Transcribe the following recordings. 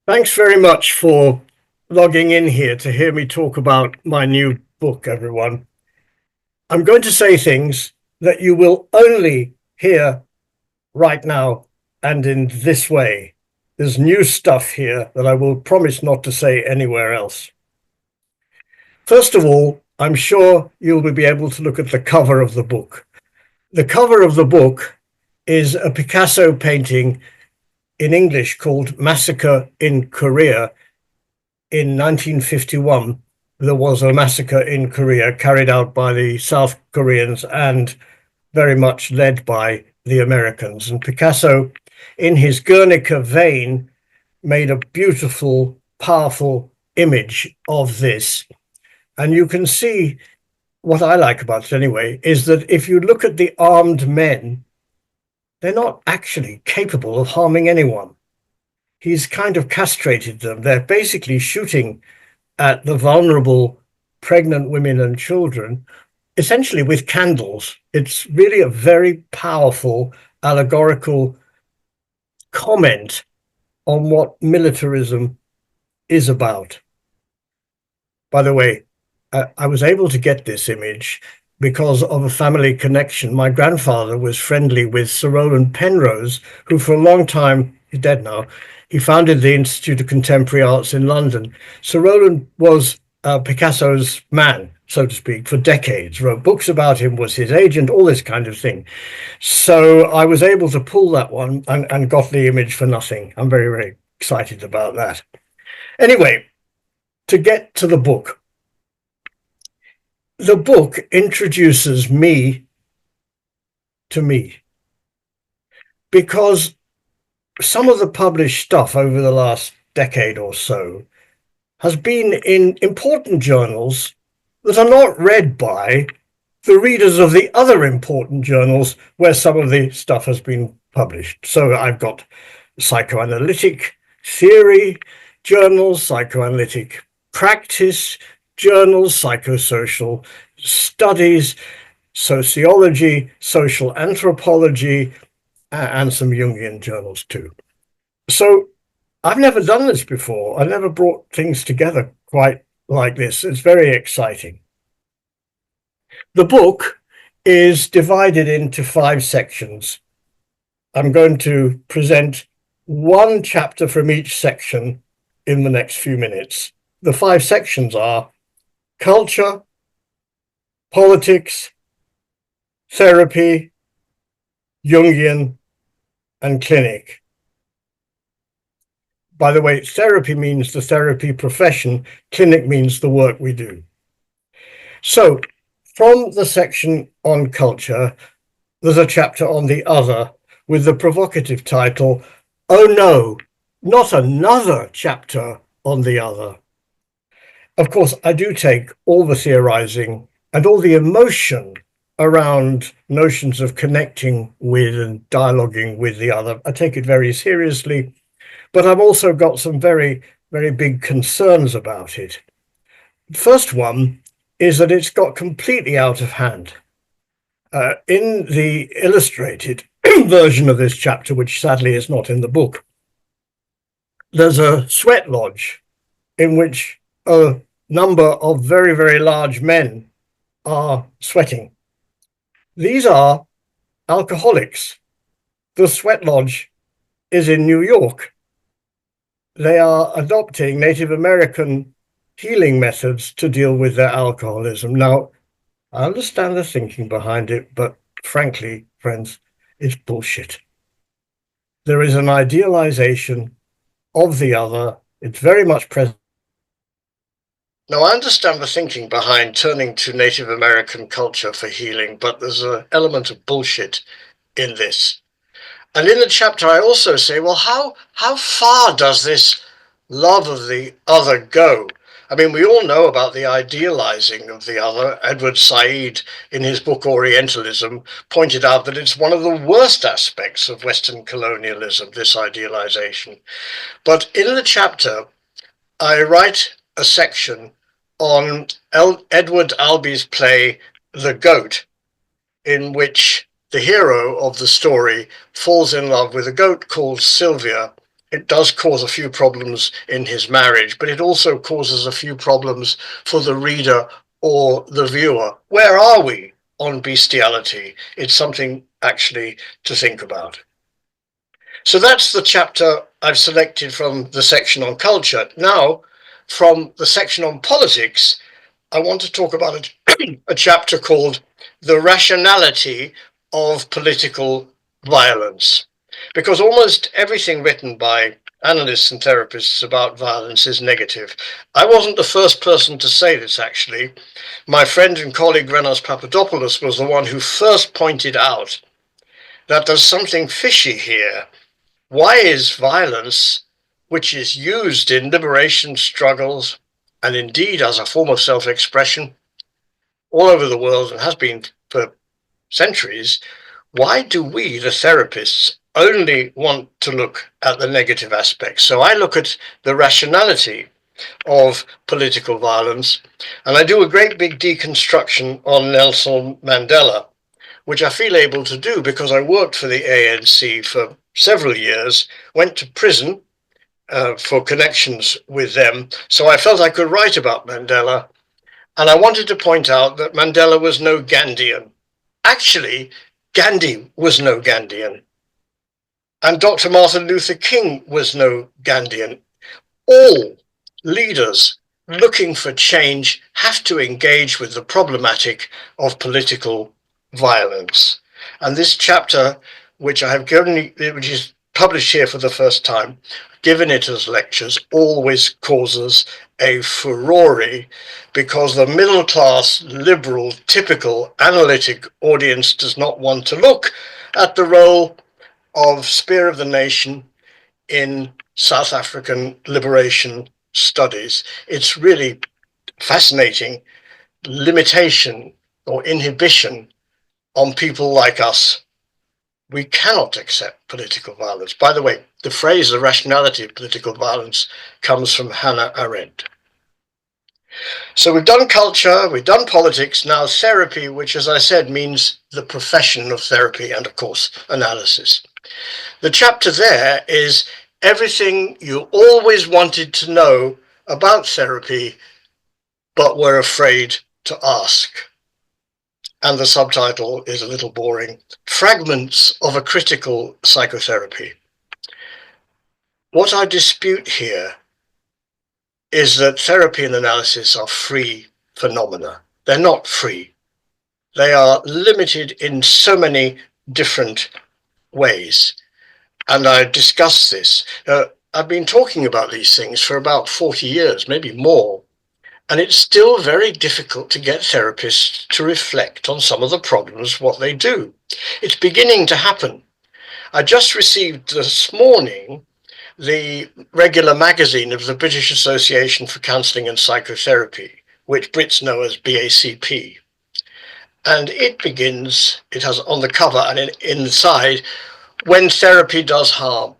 Thanks very much for logging in here to hear me talk about my new book, everyone. I'm going to say things that you will only hear right now and in this way. There's new stuff here that I will promise not to say anywhere else. First of all, I'm sure you'll be able to look at the cover of the book. The cover of the book is a Picasso painting in English called Massacre in Korea. In 1951, there was a massacre in Korea carried out by the South Koreans and very much led by the Americans. And Picasso, in his Guernica vein, made a beautiful, powerful image of this. And you can see what I like about it anyway, is that if you look at the armed men, they're not actually capable of harming anyone. He's kind of castrated them. They're basically shooting at the vulnerable pregnant women and children, essentially with candles. It's really a very powerful allegorical comment on what militarism is about. By the way, I was able to get this image because of a family connection. My grandfather was friendly with Sir Rowland Penrose, who for a long time, he's dead now, he founded the Institute of Contemporary Arts in London. Sir Rowland was Picasso's man, so to speak, for decades, wrote books about him, was his agent, all this kind of thing. So I was able to pull that one and got the image for nothing. I'm very, very excited about that. Anyway, to get to the book. The book introduces me to me because some of the published stuff over the last decade or so has been in important journals that are not read by the readers of the other important journals where some of the stuff has been published. So I've got psychoanalytic theory journals, psychoanalytic practice journals, psychosocial studies, sociology, social anthropology, and some Jungian journals too. So I've never done this before. I never brought things together quite like this. It's very exciting. The book is divided into 5 sections. I'm going to present one chapter from each section in the next few minutes. The 5 sections are culture, politics, therapy, Jungian, and clinic. By the way, therapy means the therapy profession, clinic means the work we do. So from the section on culture, there's a chapter on the other with the provocative title, "Oh no, not another chapter on the other." Of course, I do take all the theorizing and all the emotion around notions of connecting with and dialoguing with the other. I take it very seriously, but I've also got some very, very big concerns about it. The first one is that it's got completely out of hand. In the illustrated version of this chapter, which sadly is not in the book, there's a sweat lodge in which a number of very, very large men are sweating. These are alcoholics. The sweat lodge is in New York. They are adopting Native American healing methods to deal with their alcoholism. Now, I understand the thinking behind it, but frankly, friends, it's bullshit. There is an idealization of the other. It's very much present. Now, I understand the thinking behind turning to Native American culture for healing, but there's an element of bullshit in this. And in the chapter, I also say, well, how far does this love of the other go? I mean, we all know about the idealizing of the other. Edward Said, in his book Orientalism, pointed out that it's one of the worst aspects of Western colonialism, this idealization. But in the chapter, I write a section on Edward Albee's play The Goat, in which the hero of the story falls in love with a goat called Sylvia, It does cause a few problems in his marriage, but it also causes a few problems for the reader or the viewer. Where are we on bestiality? It's something actually to think about. So that's the chapter I've selected from the section on culture. Now, from the section on politics, I want to talk about a chapter called The Rationality of Political Violence, because almost everything written by analysts and therapists about violence is negative. I wasn't the first person to say this, actually. My friend and colleague Renos Papadopoulos was the one who first pointed out that there's something fishy here. Why is violence, which is used in liberation struggles and indeed as a form of self-expression all over the world and has been for centuries, why do we, the therapists, only want to look at the negative aspects? So I look at the rationality of political violence, and I do a great big deconstruction on Nelson Mandela, which I feel able to do because I worked for the ANC for several years, went to prison for connections with them. So I felt I could write about Mandela. And I wanted to point out that Mandela was no Gandhian. Actually, Gandhi was no Gandhian. And Dr. Martin Luther King was no Gandhian. All leaders looking for change have to engage with the problematic of political violence. And this chapter, which I have given, which is published here for the first time, given it as lectures, always causes a furore because the middle class, liberal, typical, analytic audience does not want to look at the role of Spear of the Nation in South African liberation studies. It's really fascinating limitation or inhibition on people like us. We cannot accept political violence. By the way, the phrase the rationality of political violence comes from Hannah Arendt. So we've done culture, we've done politics, now therapy, which, as I said, means the profession of therapy and, of course, analysis. The chapter there is everything you always wanted to know about therapy, but were afraid to ask. And the subtitle is a little boring, Fragments of a Critical Psychotherapy. What I dispute here is that therapy and analysis are free phenomena. They're not free. They are limited in so many different ways. And I discuss this. I've been talking about these things for about 40 years, maybe more. And it's still very difficult to get therapists to reflect on some of the problems, what they do. It's beginning to happen. I just received this morning the regular magazine of the British Association for Counselling and Psychotherapy, which Brits know as BACP. And it begins, it has on the cover and inside, when therapy does harm.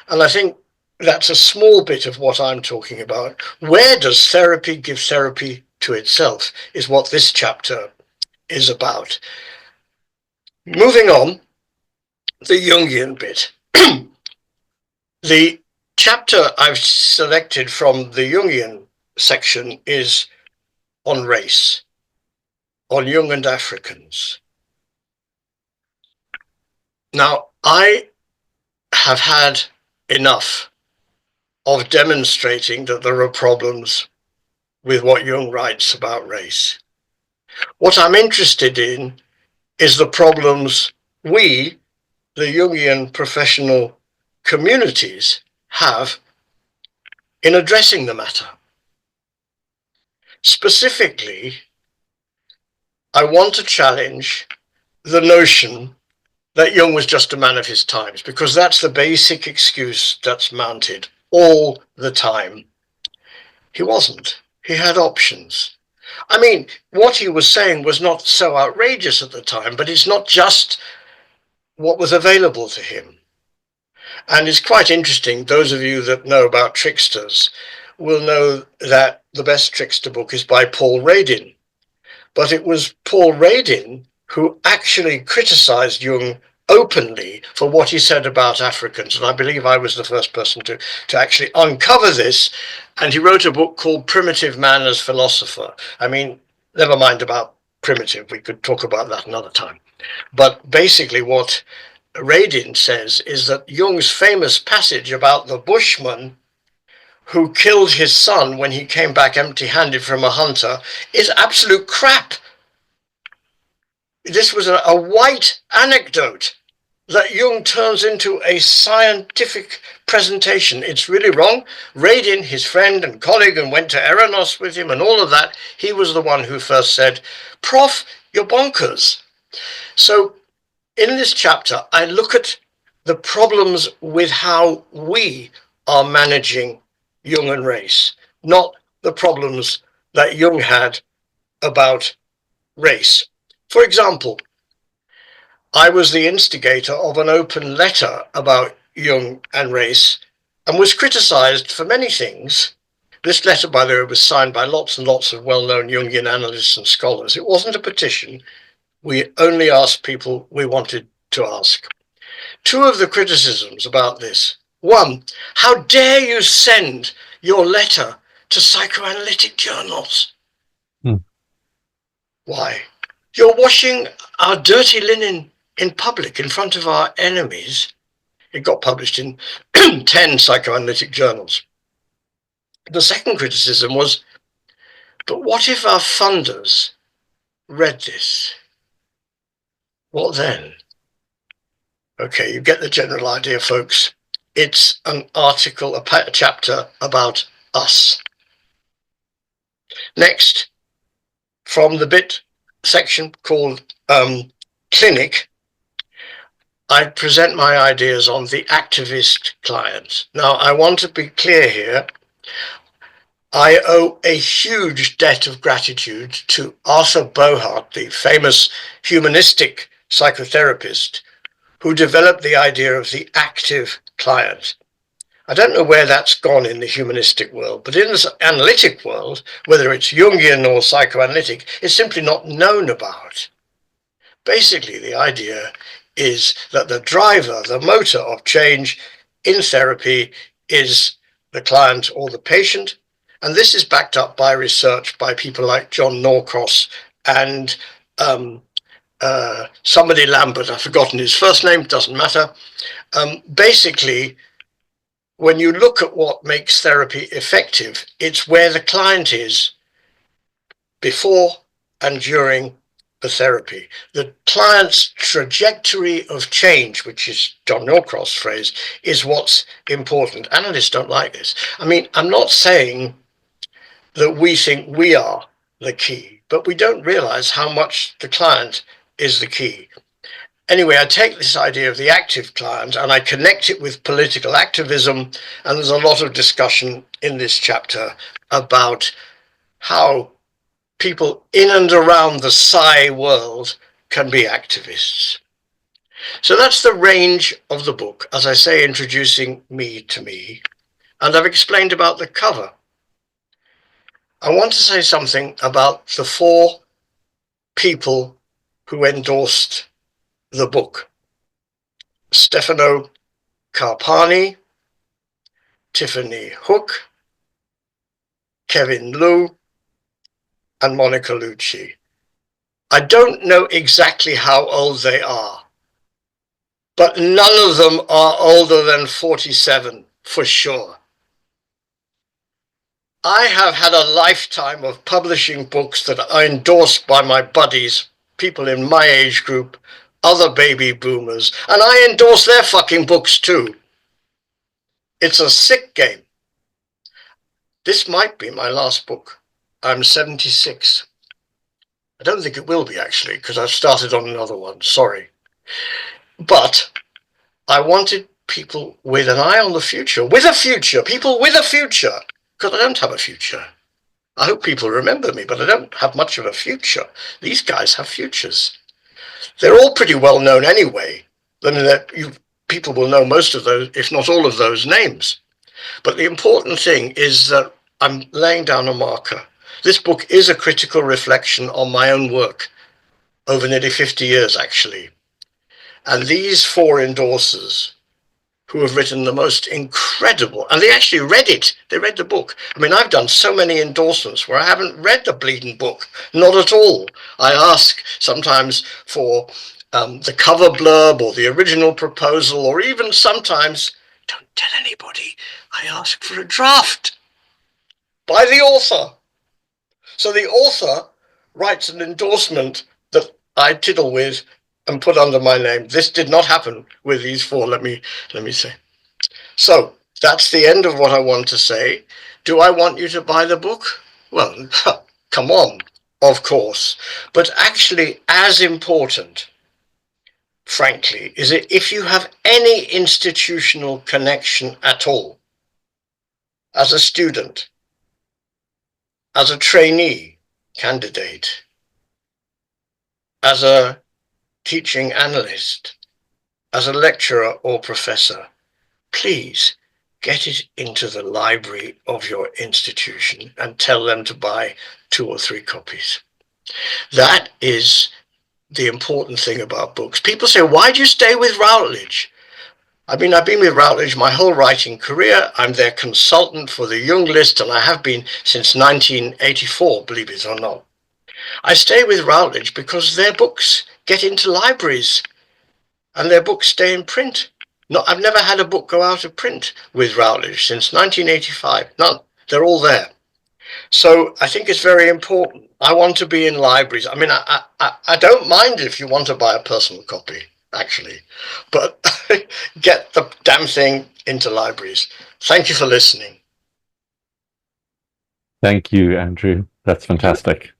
And I think that's a small bit of what I'm talking about. Where does therapy give therapy to itself is what this chapter is about. Moving on, the Jungian bit. The chapter I've selected from the Jungian section is on race, on Jung and Africans. Now, I have had enough of demonstrating that there are problems with what Jung writes about race. What I'm interested in is the problems we, the Jungian professional communities, have in addressing the matter. Specifically, I want to challenge the notion that Jung was just a man of his times, because that's the basic excuse that's mounted all the time. He wasn't. He had options. I mean, what he was saying was not so outrageous at the time, but it's not just what was available to him. And it's quite interesting, those of you that know about tricksters will know that the best trickster book is by Paul Radin. But it was Paul Radin who actually criticized Jung openly for what he said about Africans. And I believe I was the first person to actually uncover this. And he wrote a book called Primitive Man as Philosopher. I mean, never mind about primitive. We could talk about that another time. But basically what Radin says is that Jung's famous passage about the Bushman who killed his son when he came back empty-handed from a hunter is absolute crap. This was a white anecdote that Jung turns into a scientific presentation. It's really wrong. Radin, his friend and colleague, and went to Eranos with him and all of that, he was the one who first said, "Prof, you're bonkers." So in this chapter, I look at the problems with how we are managing Jungian race, not the problems that Jung had about race. For example, I was the instigator of an open letter about Jung and race and was criticized for many things. This letter, by the way, was signed by lots and lots of well-known Jungian analysts and scholars. It wasn't a petition. We only asked people we wanted to ask. Two of the criticisms about this. One, how dare you send your letter to psychoanalytic journals? Why? You're washing our dirty linen in public in front of our enemies. It got published in 10 psychoanalytic journals. The second criticism was, but what if our funders read this? What then? Okay, you get the general idea, folks. It's an article, a chapter about us. Next, from the bit section called Clinic, I present my ideas on the activist client. Now, I want to be clear here. I owe a huge debt of gratitude to Arthur Bohart, the famous humanistic psychotherapist, who developed the idea of the active client. I don't know where that's gone in the humanistic world, but in the analytic world, whether it's Jungian or psychoanalytic, it's simply not known about. Basically, the idea is that the driver, the motor of change in therapy is the client or the patient. And this is backed up by research by people like John Norcross and somebody Lambert, I've forgotten his first name, doesn't matter. Basically, when you look at what makes therapy effective, it's where the client is before and during the therapy. The client's trajectory of change, which is John Norcross' phrase, is what's important. Analysts don't like this. I mean, I'm not saying that we think we are the key, but we don't realize how much the client is the key. Anyway, I take this idea of the active client and I connect it with political activism, and there's a lot of discussion in this chapter about how people in and around the Psy world can be activists. So that's the range of the book, as I say, introducing me to me, and I've explained about the cover. I want to say something about the 4 people who endorsed the book. Stefano Carpani, Tiffany Houck, Kevin Liu, and Monica Lucci. I don't know exactly how old they are, but none of them are older than 47 for sure. I have had a lifetime of publishing books that are endorsed by my buddies, people in my age group, other baby boomers, and I endorse their fucking books too. It's a sick game. This might be my last book. I'm 76. I don't think it will be, actually, because I've started on another one. Sorry. But I wanted people with an eye on the future, people with a future, because I don't have a future. I hope people remember me, but I don't have much of a future. These guys have futures. They're all pretty well known anyway. I mean, people will know most of those, if not all of those names. But the important thing is that I'm laying down a marker. This book is a critical reflection on my own work over nearly 50 years, actually. And these 4 endorsers, who have written the most incredible, and they actually read it. They read the book. I mean, I've done so many endorsements where I haven't read the bleeding book, not at all. I ask sometimes for the cover blurb or the original proposal, or even sometimes, don't tell anybody, I ask for a draft by the author. So the author writes an endorsement that I tiddle with and put under my name. This did not happen with these 4, let me say. So that's the end of what I want to say. Do I want you to buy the book? Well, come on, of course. But actually, as important, frankly, is it if you have any institutional connection at all, as a student, as a trainee candidate, as a teaching analyst, as a lecturer or professor, please get it into the library of your institution and tell them to buy 2 or 3 copies. That is the important thing about books. People say, why do you stay with Routledge? I mean, I've been with Routledge my whole writing career. I'm their consultant for the Jung list, and I have been since 1984, believe it or not. I stay with Routledge because their books get into libraries and their books stay in print. No, I've never had a book go out of print with Routledge since 1985. None. They're all there. So I think it's very important. I want to be in libraries. I mean, I don't mind if you want to buy a personal copy, actually, but get the damn thing into libraries. Thank you for listening. Thank you, Andrew. That's fantastic.